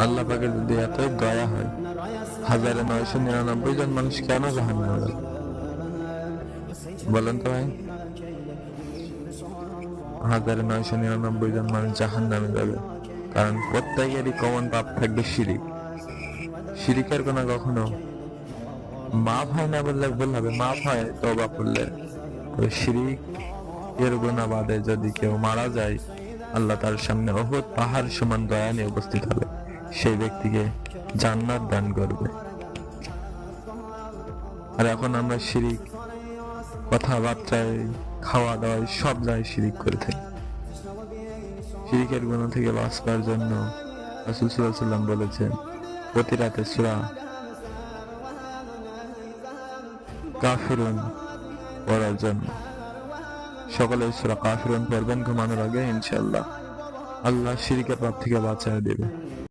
আল্লাহ পাকের যদি এতই দয়া হয়, 1999 জন মানুষ কেন জাহান্নামে যাবে? বলেন তো ভাই, 1999 জন মানুষ জাহান্নামে যাবে কারণ প্রত্যেকেরই কমন পাপ থাকবে শিরিক। শিরিকের গুনাহ কখনো মাফ হয় না বললে ভুল হবে, মাফ হয় তওবা করলে। তবে শিরিক এর গুনাহ বাদে যদি কেউ মারা যায়, আল্লাহ তার সামনে উহুদ পাহাড় সমান দয়া নিয়ে উপস্থিত হবে, সেই ব্যক্তিকে জান্নাত দান করবে। আর এখন আমরা শিরিক কথাবার্তায়, খাওয়া দাওয়ায় সব জায়গায় শিরিক করে থাকি। শিরিকের গুনাহ থেকে বাঁচবার জন্য রাসূল সাল্লাল্লাহু আলাইহি ওয়াসাল্লাম বলেছেন প্রতি রাতে সূরা কাফিরুন পড়ার জন্য। সকলে সূরা কাফিরুন পড়বেন ঘুমানোর আগে, ইনশাআল্লাহ আল্লাহ শিরকের পাপ থেকে বাঁচায় দেবে।